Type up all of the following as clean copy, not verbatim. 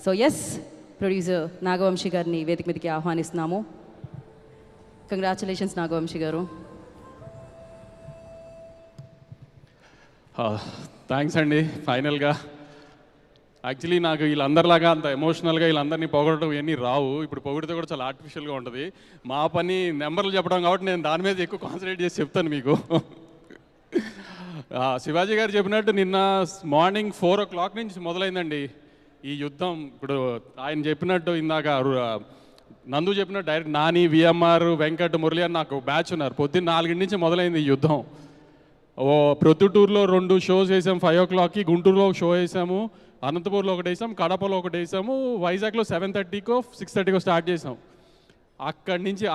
So yes, producer Nagavamsi గారిని వేదిక మీదకి ఆహ్వానిస్తున్నాము. కంగ్రాచులేషన్స్ నాగవంశీ గారు. థ్యాంక్స్ అండి. ఫైనల్గా యాక్చువల్లీ నాకు వీళ్ళందరిలాగా అంత ఎమోషనల్గా వీళ్ళందరినీ పొగడటం ఇవన్నీ రావు. ఇప్పుడు పొగిడితే కూడా చాలా ఆర్టిఫిషియల్గా ఉంటుంది. మా పని నెంబర్లు చెప్పడం కాబట్టి నేను దాని మీద ఎక్కువ కాన్సన్ట్రేట్ చేసి చెప్తాను మీకు. శివాజీ గారు చెప్పినట్టు నిన్న మార్నింగ్ 4 o'clock నుంచి మొదలైందండి ఈ యుద్ధం. ఇప్పుడు ఆయన చెప్పినట్టు ఇందాక నందు చెప్పినట్టు డైరెక్ట్ నాని, విఎంఆర్, వెంకట్, మురళి అని నాకు బ్యాచ్ ఉన్నారు. పొద్దున్న 4 నుంచి మొదలైంది ఈ యుద్ధం. ప్రొద్దుటూరులో 2 షోస్ వేసాము 5 o'clockకి, గుంటూరులో ఒక షో వేసాము, అనంతపూర్లో ఒకటి వేసాము, కడపలో ఒకటి వేసాము, వైజాగ్లో 7:30కో 6:30కో స్టార్ట్ చేసాం. అక్కడి నుంచి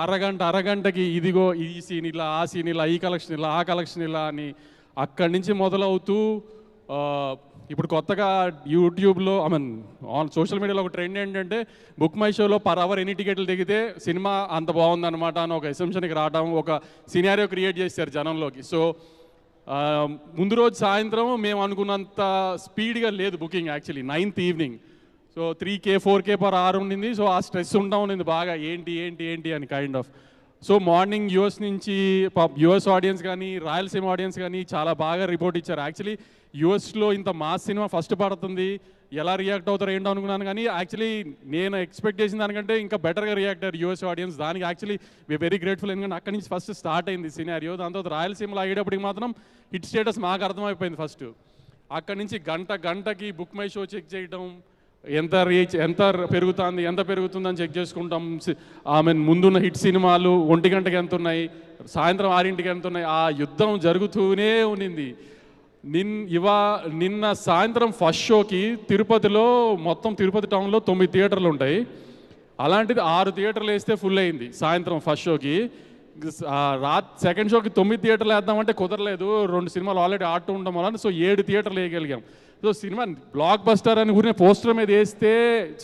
అరగంటకి ఇదిగో ఈ సీన్ ఇలా, ఆ సీన్ ఇలా, ఈ కలెక్షన్ ఇలా, ఆ కలెక్షన్ ఇలా అని అక్కడి నుంచి మొదలవుతూ ఇప్పుడు కొత్తగా యూట్యూబ్లో సోషల్ మీడియాలో ఒక ట్రెండ్ ఏంటంటే బుక్ మై షోలో పర్ అవర్ ఎన్ని టికెట్లు దిగితే సినిమా అంత బాగుందన్నమాట అని ఒక ఎసంప్షన్కి రావడం, ఒక సినారియో క్రియేట్ చేశారు జనంలోకి. సో ముందు రోజు సాయంత్రం మేము అనుకున్నంత స్పీడ్గా లేదు booking. Actually 9th evening. So 3K 4K per hour ఉండింది. సో ఆ స్ట్రెస్ ఉంటా ఉండింది బాగా, ఏంటి అని kind of. So morning US నుంచి యూఎస్ ఆడియన్స్ కానీ రాయలసీమ ఆడియన్స్ కానీ చాలా బాగా రిపోర్ట్ ఇచ్చారు. యాక్చువల్లీ యూఎస్లో ఇంత మాస్ సినిమా ఫస్ట్ పడుతుంది, ఎలా రియాక్ట్ అవుతారో ఏంటో అనుకున్నాను, కానీ యాక్చువల్లీ నేను ఎక్స్పెక్ట్ చేసిన దానికంటే ఇంకా బెటర్గా రియాక్ట్ అయ్యారు యూఎస్ ఆడియన్స్. దానికి యాక్చువల్లీ వీఆర్ వెరీ గ్రేట్ఫుల్. ఎందుకంటే అక్కడి నుంచి ఫస్ట్ స్టార్ట్ అయింది సినారియో. దాని తర్వాత రాయలసీమలో అయ్యేటప్పటికి మాత్రం హిట్ స్టేటస్ మాకు అర్థమైపోయింది ఫస్ట్. అక్కడి నుంచి గంటకి బుక్ మై షో చెక్ చేయడం, ఎంత రీచ్ ఎంత పెరుగుతుందని చెక్ చేసుకుంటాం. ముందున్న హిట్ సినిమాలు 1 గంటకి ఎంత ఉన్నాయి, సాయంత్రం 6ంటికి ఎంత ఉన్నాయి, ఆ యుద్ధం జరుగుతూనే ఉన్నింది. నిన్న సాయంత్రం ఫస్ట్ షోకి తిరుపతిలో మొత్తం తిరుపతి టౌన్లో 9 థియేటర్లు ఉంటాయి. అలాంటిది 6 థియేటర్లు వేస్తే ఫుల్ అయింది సాయంత్రం ఫస్ట్ షోకి. సెకండ్ షోకి 9 థియేటర్లు వేద్దామంటే కుదరలేదు, 2 సినిమాలు ఆల్రెడీ ఆడుతూ ఉండడం వల్ల. సో 7 థియేటర్లు వేయగలిగాం. సో సినిమా బ్లాక్ బస్టర్ అని గురించి పోస్టర్ మీద వేస్తే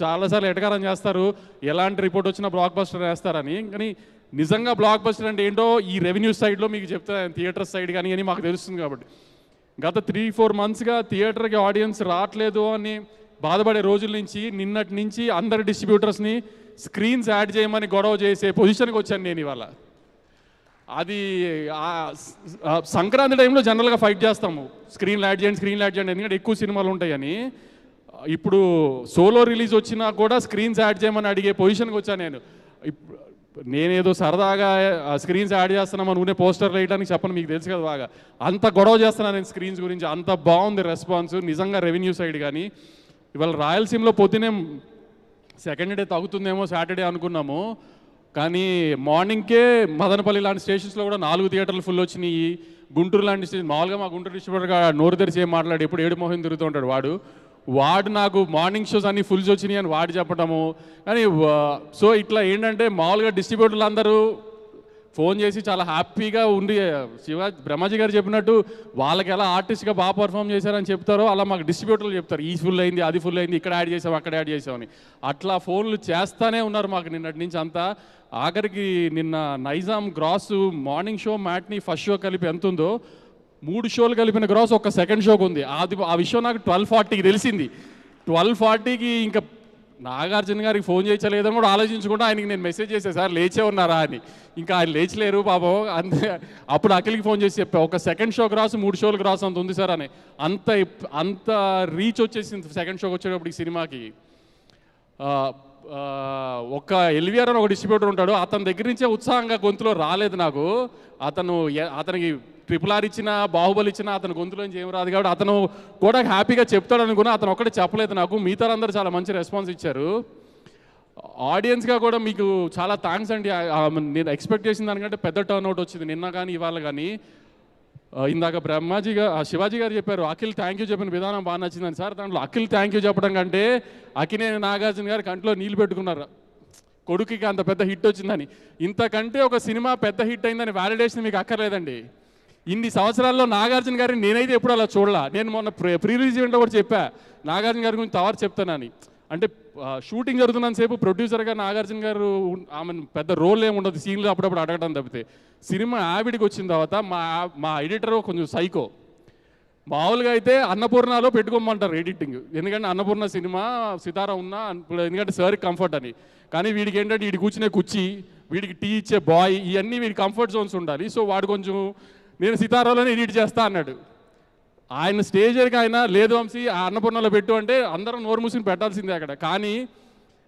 చాలాసార్లు ఎటకారం చేస్తారు, ఎలాంటి రిపోర్ట్ వచ్చినా బ్లాక్ బస్టర్ వేస్తారని. కానీ నిజంగా బ్లాక్ బస్టర్ అంటే ఏంటో ఈ రెవెన్యూ సైడ్లో మీకు చెప్తాను, థియేటర్ సైడ్ కానీ అని మాకు తెలుస్తుంది. కాబట్టి గత 3-4 monthsగా థియేటర్కి ఆడియన్స్ రావట్లేదు అని బాధపడే రోజుల నుంచి నిన్నటి నుంచి అందరి డిస్ట్రిబ్యూటర్స్ని స్క్రీన్స్ యాడ్ చేయమని గొడవ చేసే పొజిషన్కి వచ్చాను నేను ఇవాళ. అది సంక్రాంతి టైంలో జనరల్గా ఫైట్ చేస్తాము, స్క్రీన్ యాడ్ చేయండి ఎందుకంటే ఎక్కువ సినిమాలు ఉంటాయని. ఇప్పుడు సోలో రిలీజ్ వచ్చినా కూడా స్క్రీన్స్ యాడ్ చేయమని అడిగే పొజిషన్కి వచ్చాను నేను. నేనేదో సరదాగా స్క్రీన్స్ యాడ్ చేస్తున్నాం అనుకునే పోస్టర్లు వేయడానికి చెప్పను, మీకు తెలుసు కదా బాగా. అంత గొడవ చేస్తున్నాను నేను స్క్రీన్స్ గురించి, అంత బాగుంది రెస్పాన్స్ నిజంగా రెవెన్యూ సైడ్. కానీ ఇవాళ రాయలసీమలో పొద్దునే సెకండ్ డే తగ్గుతుందేమో సాటర్డే అనుకున్నాము, కానీ మార్నింగ్కే మదనపల్లి లాంటి స్టేషన్స్లో కూడా 4 థియేటర్లు ఫుల్ వచ్చినాయి. గుంటూరు లాంటి స్టేషన్ మామూలుగా మా గుంటూరు డిస్ట్రిబ్యూటర్గా నోరు తెరిచి ఏం మాట్లాడు, ఎప్పుడు 7 మోహన్ తిరుగుతూ ఉంటాడు వాడు నాకు మార్నింగ్ షోస్ అన్ని ఫుల్స్ వచ్చినాయి అని వాడు చెప్పడము. కానీ సో ఇట్లా ఏంటంటే మామూలుగా డిస్ట్రిబ్యూటర్లు అందరూ ఫోన్ చేసి చాలా హ్యాపీగా ఉండి బ్రహ్మాజీ గారు చెప్పినట్టు వాళ్ళకి ఎలా ఆర్టిస్ట్గా బాగా పర్ఫామ్ చేశారని చెప్తారో అలా మాకు డిస్ట్రిబ్యూటర్లు చెప్తారు, ఈ ఫుల్ అయింది, అది ఫుల్ అయింది, ఇక్కడ యాడ్ చేసాం, అక్కడ యాడ్ చేసామని. అట్లా ఫోన్లు చేస్తూనే ఉన్నారు మాకు నిన్నటి నుంచి అంతా. ఆఖరికి నిన్న Nizam gross morning show matinee first show కలిపి ఎంత ఉందో 3 షోలు కలిపిన గ్రాస్ ఒక సెకండ్ షోకి ఉంది. ఆ విషయం నాకు 12:40కి తెలిసింది. 12:40కి ఇంకా నాగార్జున గారికి ఫోన్ చేయలేదని కూడా ఆలోచించుకుంటూ ఆయనకి నేను మెసేజ్ చేశాను, సార్ లేచే ఉన్నారా అని. ఇంకా ఆయన లేచలేరు పాపం. అంతే అప్పుడు అఖిల్కి ఫోన్ చేసి చెప్పా, ఒక సెకండ్ షో గ్రాస్ 3 షోలు గ్రాస్ అంత ఉంది సార్ అని. అంత రీచ్ వచ్చేసింది సెకండ్ షోకి వచ్చేటప్పుడు ఈ సినిమాకి. ఒక ఎల్వీఆర్ అని ఒక డిస్ట్రిబ్యూటర్ ఉంటాడు, అతని దగ్గర నుంచే ఉత్సాహంగా గొంతులో రాలేదు నాకు. అతనికి RRR ఇచ్చినా బాహుబలి ఇచ్చినా అతని గొంతులోంచి ఏం రాదు కాబట్టి అతను కూడా హ్యాపీగా చెప్తాడు అనుకున్నా. అతను ఒక్కటే చెప్పలేదు నాకు, మిగతా అందరూ చాలా మంచి రెస్పాన్స్ ఇచ్చారు. ఆడియన్స్గా కూడా మీకు చాలా థ్యాంక్స్ అండి. నేను ఎక్స్పెక్ట్ చేసిన దానికంటే పెద్ద టర్న్అవుట్ వచ్చింది నిన్న కానీ ఇవాళ కానీ. ఇందాక శివాజీ గారు చెప్పారు అఖిల్ థ్యాంక్ యూ చెప్పిన విధానం బాగా నచ్చిందని. సార్ దాంట్లో అఖిల్ థ్యాంక్ యూ చెప్పడం కంటే అఖినేని నాగార్జున గారు కంట్లో నీళ్ళు పెట్టుకున్నారు, కొడుకుకి అంత పెద్ద హిట్ వచ్చిందని. ఇంతకంటే ఒక సినిమా పెద్ద హిట్ అయిందని వ్యాలిడేషన్ మీకు అక్కర్లేదండి. ఇన్ని సంవత్సరాల్లో నాగార్జున గారిని నేనైతే ఎప్పుడు అలా చూడలా. నేను మొన్న ప్రీ రిలీజ్ ఈవెంట్లో కూడా చెప్పా నాగార్జున గారి గురించి తవరు చెప్తానని. అంటే షూటింగ్ జరుగుతున్నంతసేపు ప్రొడ్యూసర్గా నాగార్జున గారు ఆమె పెద్ద రోల్ ఏమి ఉండదు, సీన్లు అప్పుడప్పుడు అడగడం తప్పితే. సినిమా ఆవిడికి వచ్చిన తర్వాత మా ఎడిటర్ కొంచెం సైకో, మామూలుగా అయితే అన్నపూర్ణలో పెట్టుకోమంటారు ఎడిటింగ్, ఎందుకంటే అన్నపూర్ణ సినిమా సితారా ఉన్నా ఎందుకంటే సార్కి కంఫర్ట్ అని. కానీ వీడికి ఏంటంటే వీడి కూర్చునే కుర్చీ, వీడికి టీ ఇచ్చే బాయ్, ఇవన్నీ వీడి కంఫర్ట్ జోన్స్ ఉండాలి. సో వాడు కొంచెం నేను సితారాలోనే ఎడిట్ చేస్తా అన్నాడు. ఆయన స్టేజ్కి ఆయన లేదు వంశీ ఆ అన్నపూర్ణలో పెట్టు అంటే అందరం నోరు మూసుకుని పెట్టాల్సిందే అక్కడ. కానీ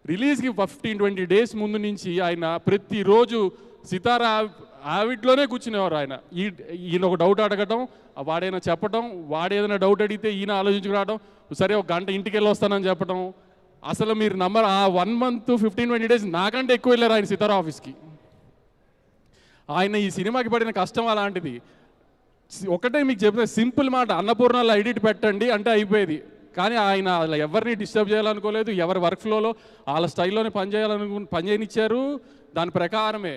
రిలీజ్కి 15-20 డేస్ ముందు నుంచి ఆయన ప్రతిరోజు సితారా ఆవిట్లోనే కూర్చునేవారు. ఆయన ఈయన ఒక డౌట్ అడగటం, వాడైనా చెప్పటం, వాడేదైనా డౌట్ అడిగితే ఈయన ఆలోచించుకురావడం, సరే ఒక గంట ఇంటికి వెళ్ళి వస్తానని చెప్పడం. అసలు మీరు నంబర్ ఆ 1 month 15-20 డేస్ నాకంటే ఎక్కువ వెళ్ళారు ఆయన సితారా ఆఫీస్కి. ఆయన ఈ సినిమాకి పడిన కష్టం అలాంటిది. ఒకటే మీకు చెప్తే సింపుల్ మాట, అన్నపూర్ణలో ఎడిట్ పెట్టండి అంటే అయిపోయేది. కానీ ఆయన ఎవరిని డిస్టర్బ్ చేయాలనుకోలేదు, ఎవరి వర్క్ ఫ్లోలో వాళ్ళ స్టైల్లోనే పనిచేయనిచ్చారు. దాని ప్రకారమే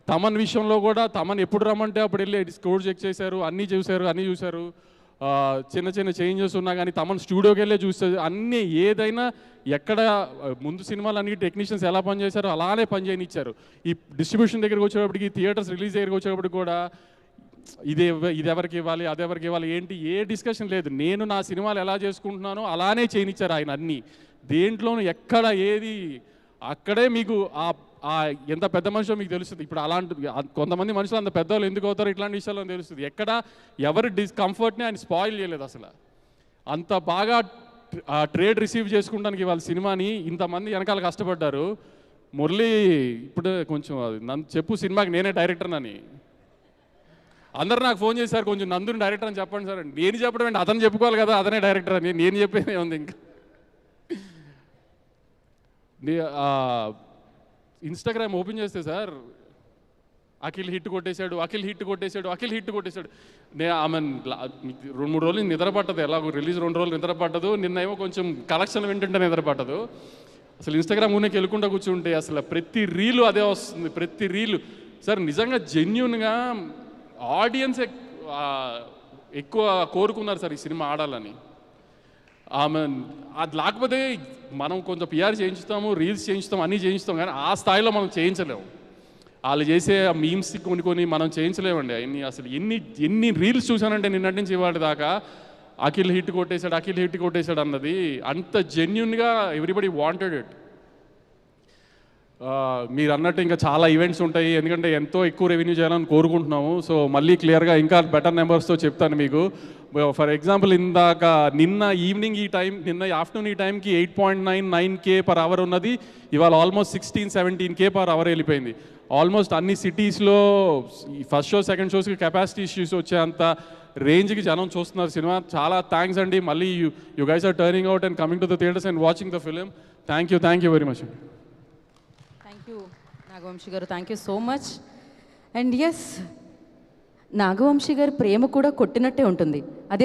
తమన్ విషయంలో కూడా తమన్ ఎప్పుడు రమ్మంటే అప్పుడు వెళ్ళి స్కోర్ చెక్ చేశారు, అన్నీ చూశారు. చిన్న చిన్న చేంజెస్ ఉన్నా కానీ తమన్ స్టూడియోకి వెళ్ళే చూస్తారు అన్నీ. ఏదైనా ఎక్కడ ముందు సినిమాలు అన్ని టెక్నీషియన్స్ ఎలా పనిచేశారో అలానే పనిచేయనిచ్చారు. ఈ డిస్ట్రిబ్యూషన్ దగ్గరికి వచ్చేటప్పటికి, థియేటర్స్ రిలీజ్ దగ్గరికి వచ్చేటప్పటికి కూడా ఇది ఎవరికి ఇవ్వాలి, అది ఎవరికి ఇవ్వాలి ఏంటి ఏ డిస్కషన్ లేదు. నేను నా సినిమాలు ఎలా చేసుకుంటున్నానో అలానే చేయనిచ్చారు ఆయన అన్నీ. దేంట్లోనూ ఎక్కడ ఏది అక్కడే మీకు ఎంత పెద్ద మనిషో మీకు తెలుస్తుంది. ఇప్పుడు అలాంటి కొంతమంది మనుషులు అంత పెద్దవాళ్ళు ఎందుకు అవుతారో ఇట్లాంటి విషయాల్లో తెలుస్తుంది. ఎక్కడ ఎవరి డిస్కంఫర్ట్ని ఆయన స్పాయిల్ చేయలేదు అసలు. అంత బాగా ట్రేడ్ రిసీవ్ చేసుకుంటానికి వాళ్ళ సినిమాని ఇంతమంది వెనకాల కష్టపడ్డారు. మురళి ఇప్పుడు కొంచెం నన్ను చెప్పు సినిమాకి నేనే డైరెక్టర్నని. అందరు నాకు ఫోన్ చేశారు, కొంచెం నందుని డైరెక్టర్ అని చెప్పండి సార్. నేను చెప్పడం ఏంటి, అతను చెప్పుకోవాలి కదా అతనే డైరెక్టర్ అని. నేను చెప్పేదే ఉంది. ఇంకా ఇన్స్టాగ్రామ్ ఓపెన్ చేస్తే సార్ అఖిల్ హిట్ కొట్టేశాడు. ఆమె 2-3 రోజులు నిద్ర పట్టదు, ఎలాగో రిలీజ్ 2 రోజులు నిద్ర పట్టదు. నిన్నేమో కొంచెం కలెక్షన్ వింటుంటే నిద్ర పట్టదు. అసలు ఇన్స్టాగ్రామ్ ఊనేకి వెళ్ళకుండా కూర్చుంటే అసలు ప్రతి రీలు అదే వస్తుంది, ప్రతి రీలు. సార్ నిజంగా జెన్యున్గా ఆడియన్స్ ఎక్కువ కోరుకున్నారు సార్ ఈ సినిమా ఆడాలని. ఆమె అది లేకపోతే మనం కొంచెం పిఆర్ చేయించుతాము, రీల్స్ చేయించుతాం, అన్నీ చేయించుతాం, కానీ ఆ స్థాయిలో మనం చేయించలేము. వాళ్ళు చేసే మీమ్స్ కొన్ని మనం చేయించలేమండి. అసలు ఎన్ని రీల్స్ చూసానంటే నిన్నటి నుంచి ఇవాళ దాకా అఖిల్ హిట్ కొట్టేశాడు అన్నది అంత జెన్యున్గా ఎవ్రీబడి వాంటెడ్ ఇట్. మీరు అన్నట్టు ఇంకా చాలా ఈవెంట్స్ ఉంటాయి, ఎందుకంటే ఎంతో ఎక్కువ రెవెన్యూ చేయాలని కోరుకుంటున్నాము. సో మళ్ళీ క్లియర్గా ఇంకా బెటర్ నెంబర్స్తో చెప్తాను మీకు. ఫర్ ఎగ్జాంపుల్ ఇందాక నిన్న ఆఫ్టర్నూన్ ఈ టైంకి 8.99K per hour ఉన్నది, ఇవాళ ఆల్మోస్ట్ 16-17K per hour వెళ్ళిపోయింది. ఆల్మోస్ట్ అన్ని సిటీస్లో ఫస్ట్ షో సెకండ్ షోస్కి కెపాసిటీ ఇష్యూస్ వచ్చేంత రేంజ్కి జనం చూస్తున్నారు సినిమా. చాలా థ్యాంక్స్ అండి. మళ్ళీ you guys are turning out and coming to the theaters and watching the film. Thank you very much అండి. Thank you Nagavamsi garu, thank you so much. And yes, Nagavamsi గారి ప్రేమ కూడా కొట్టినట్టే ఉంటుంది. అదే